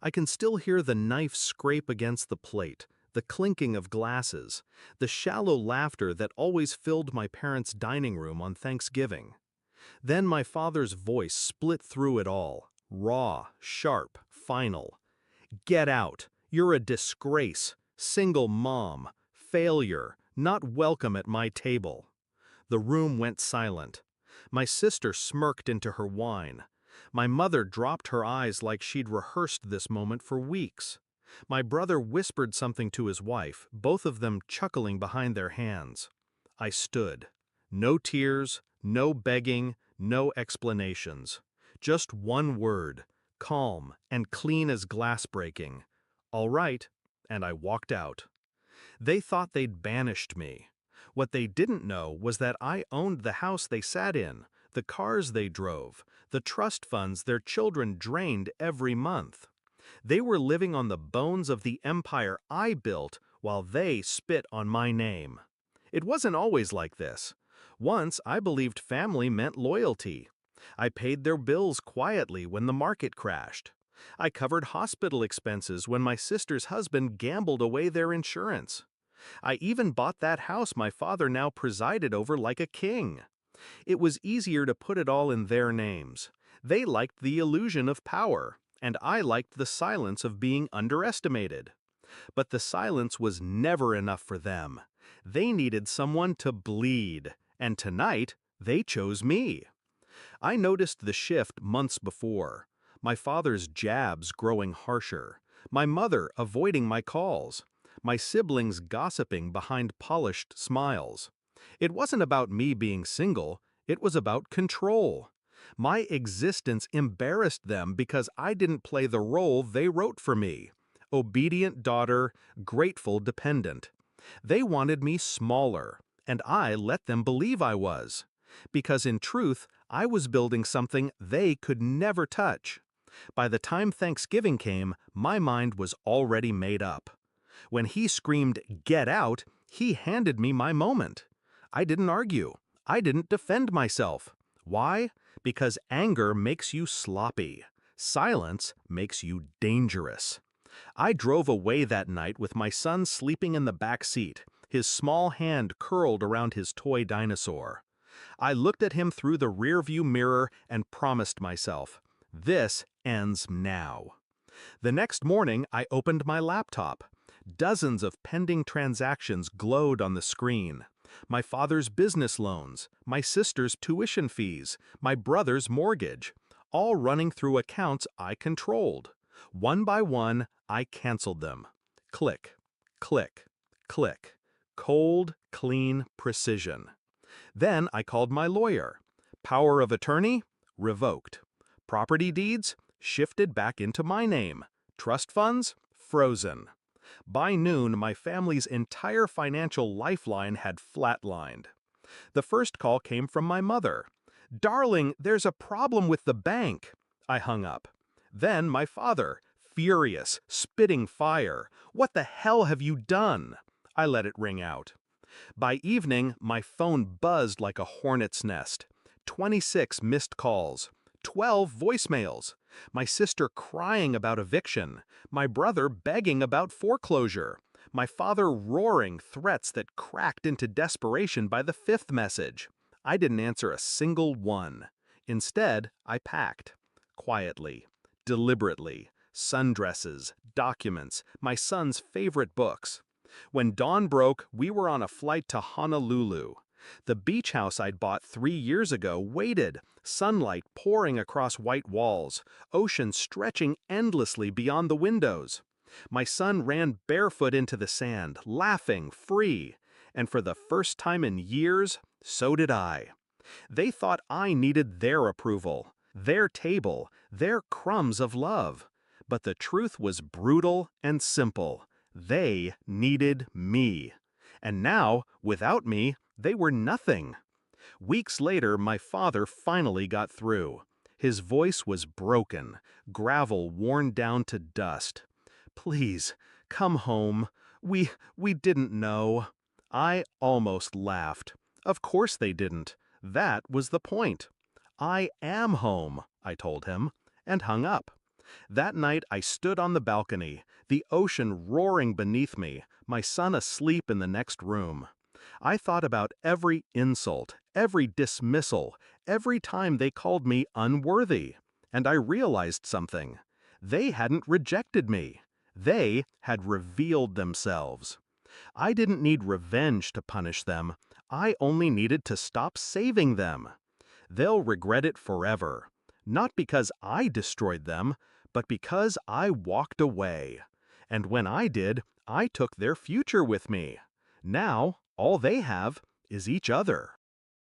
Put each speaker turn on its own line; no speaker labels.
I can still hear the knife scrape against the plate, the clinking of glasses, the shallow laughter that always filled my parents' dining room on Thanksgiving. Then my father's voice split through it all, raw, sharp, final. "Get out! You're a disgrace, single mom, failure, not welcome at my table." The room went silent. My sister smirked into her wine. My mother dropped her eyes like she'd rehearsed this moment for weeks. My brother whispered something to his wife, both of them chuckling behind their hands. I stood. No tears, no begging, no explanations. Just one word, calm and clean as glass breaking. "All right," and I walked out. They thought they'd banished me. What they didn't know was that I owned the house they sat in, the cars they drove, the trust funds their children drained every month. They were living on the bones of the empire I built while they spit on my name. It wasn't always like this. Once I believed family meant loyalty. I paid their bills quietly when the market crashed. I covered hospital expenses when my sister's husband gambled away their insurance. I even bought that house my father now presided over like a king. It was easier to put it all in their names. They liked the illusion of power, and I liked the silence of being underestimated. But the silence was never enough for them. They needed someone to bleed, and tonight they chose me. I noticed the shift months before. My father's jabs growing harsher, my mother avoiding my calls, my siblings gossiping behind polished smiles. It wasn't about me being single, it was about control. My existence embarrassed them because I didn't play the role they wrote for me. Obedient daughter, grateful dependent. They wanted me smaller, and I let them believe I was. Because in truth, I was building something they could never touch. By the time Thanksgiving came, my mind was already made up. When he screamed, "Get out!" he handed me my moment. I didn't argue. I didn't defend myself. Why? Because anger makes you sloppy. Silence makes you dangerous. I drove away that night with my son sleeping in the back seat, his small hand curled around his toy dinosaur. I looked at him through the rearview mirror and promised myself, this ends now. The next morning, I opened my laptop. Dozens of pending transactions glowed on the screen. My father's business loans, my sister's tuition fees, my brother's mortgage, all running through accounts I controlled. One by one, I canceled them. Click, click, click. Cold, clean precision. Then I called my lawyer. Power of attorney? Revoked. Property deeds? Shifted back into my name. Trust funds? Frozen. By noon, my family's entire financial lifeline had flatlined. The first call came from my mother. "Darling, there's a problem with the bank." I hung up. Then my father, furious, spitting fire. "What the hell have you done?" I let it ring out. By evening, my phone buzzed like a hornet's nest. 26 missed calls. 12 voicemails. My sister crying about eviction. My brother begging about foreclosure. My father roaring threats that cracked into desperation by the fifth message. I didn't answer a single one. Instead, I packed. Quietly. Deliberately. Sundresses, documents, my son's favorite books. When dawn broke, we were on a flight to Honolulu. The beach house I'd bought 3 years ago waited, sunlight pouring across white walls, ocean stretching endlessly beyond the windows. My son ran barefoot into the sand, laughing, free. And for the first time in years, so did I. They thought I needed their approval, their table, their crumbs of love. But the truth was brutal and simple. They needed me. And now, without me, they were nothing. Weeks later, my father finally got through. His voice was broken, gravel worn down to dust. "Please, come home. We didn't know." I almost laughed. Of course they didn't. That was the point. "I am home," I told him, and hung up. That night I stood on the balcony, the ocean roaring beneath me, my son asleep in the next room. I thought about every insult, every dismissal, every time they called me unworthy. And I realized something. They hadn't rejected me. They had revealed themselves. I didn't need revenge to punish them. I only needed to stop saving them. They'll regret it forever. Not because I destroyed them, but because I walked away. And when I did, I took their future with me. Now, all they have is each other.